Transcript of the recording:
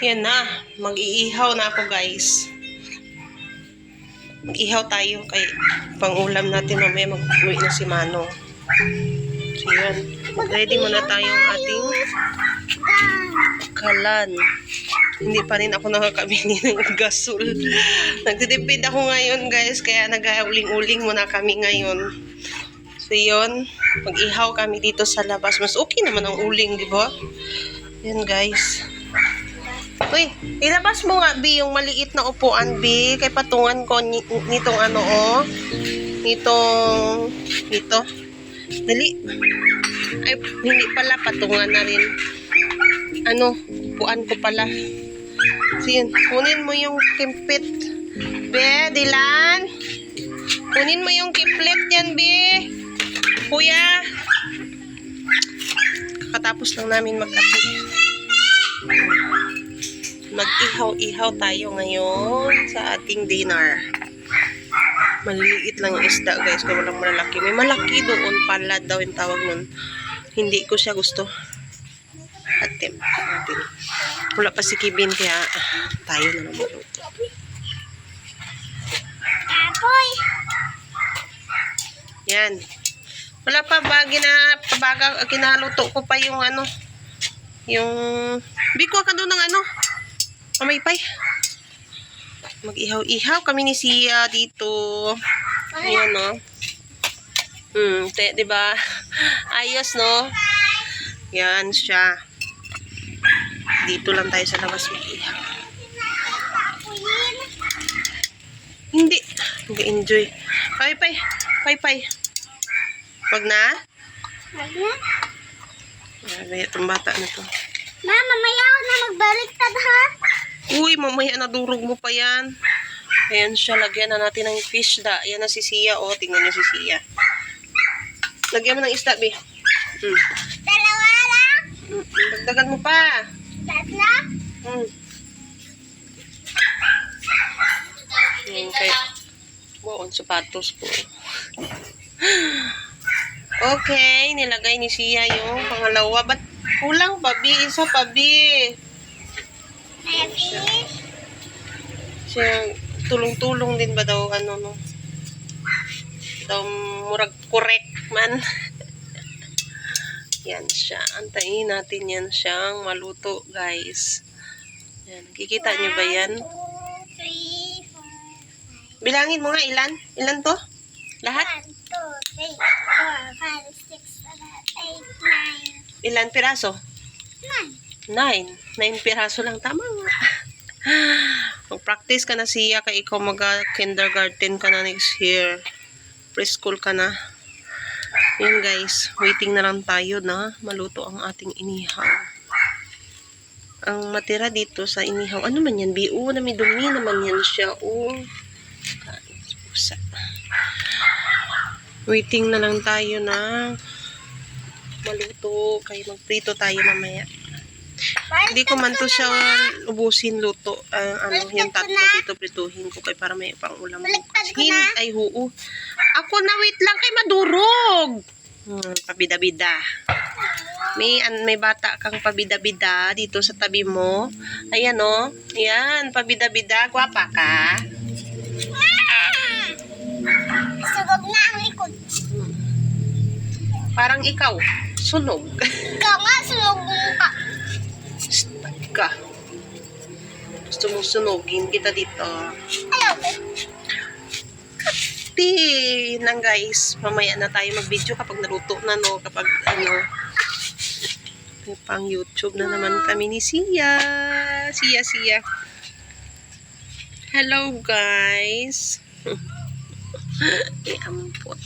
Yan na. Mag-iihaw na ako, guys. Mag-ihaw tayo kay pang-ulam natin mamaya mag-uwi na si Manong. So, yun. Ready muna tayong ating kalan. Hindi pa rin ako nakakabili ng gasol. Nagtitipid ako ngayon, guys. Kaya nag-uling-uling muna kami ngayon. So, yun. Mag-ihaw kami dito sa labas. Mas okay naman ang uling, di ba? Yan, guys. Uy, ilabas mo nga, B, yung maliit na upuan, B. Kay patungan ko nitong ano, oh. Nito. Dali. Ay, hindi pala, patungan na rin. Ano, upuan ko pala. So, yun. Kunin mo yung kimpit. Be, Dilan. Kunin mo yung kiplet yan, B. Kuya. Kakatapos lang namin mag-kape. Mag-ihaw-ihaw tayo ngayon sa ating dinner. Maliliit lang yung isda, guys, kaya walang malalaki. May malaki doon, palad daw yung tawag nun. Hindi ko siya gusto. Attempt natin. Wala pa si Kevin, kaya tayo na lang maluto. Yan. Wala pa ba, kinaluto ko pa yung ano, yung, biko ka doon ng ano, pamaypay. Mag-ihaw-ihaw kami ni Sia dito. Ayan, no. Diba? Ayos, no? Yan siya. Dito lang tayo sa labas mag-ihaw. Hindi. Nag-enjoy. Pay. Wag na? Wag na. Ay, itong bata na to. Ma, mamaya ako na magbaliktad, ha? Uy, mamaya nadurog mo pa yan. Ayan siya, lagyan na natin ng fish da. Ayan na si Sia, oh. Tingnan niyo si Sia. Lagyan mo ng isda, B. Dalawa lang? Dagdagan mo pa. Tatlo? Okay. Wow, ang sapatos ko. Okay, nilagay ni Sia yung pangalawa. Ba't kulang pa, B? Isa pa, B. May fish? Siya, tulong-tulong din ba daw, ano, no? Daw, murag correct man. Yan siya. Antayin natin yan siyang maluto, guys. Yan. Kikita nyo ba yan? 1, 2, 3, 4, 5. Bilangin mo nga, ilan? Ilan to? Lahat? 1, 2, 3, 4, 5, 6, 7, 8, 9. Ilan piraso? 9. 9 piraso lang. Tama nga. Mag-practice ka na, Sia, kaya ikaw mag-kindergarten ka na next year. Preschool ka na. Yan, guys. Waiting na lang tayo na maluto ang ating inihaw. Ang matira dito sa inihaw, ano man yan? BO na may dumi naman yan siya. Pusa. Waiting na lang tayo na maluto. Kaya magprito tayo mamaya. Hindi ko man to siya ubusin luto. Yung tatlo dito prituhin ko kay para may pang ulam. Ay, huu. Ako na, wait lang kay madurog. Pabida-bida. May bata kang pabida-bida dito sa tabi mo. Ayan, oh. Ayan, pabida-bida. Gwapa ka. Sugog na ang likod. Parang ikaw. Sunog. Ikaw nga, sunog ka. Ka. Gusto mong sunugin kita dito. Ayaw. Nang guys, mamaya na tayo mag-video kapag naluto na, no, kapag ano, pang YouTube na naman kami ni Sia. Sia. Hello, guys. Iampot.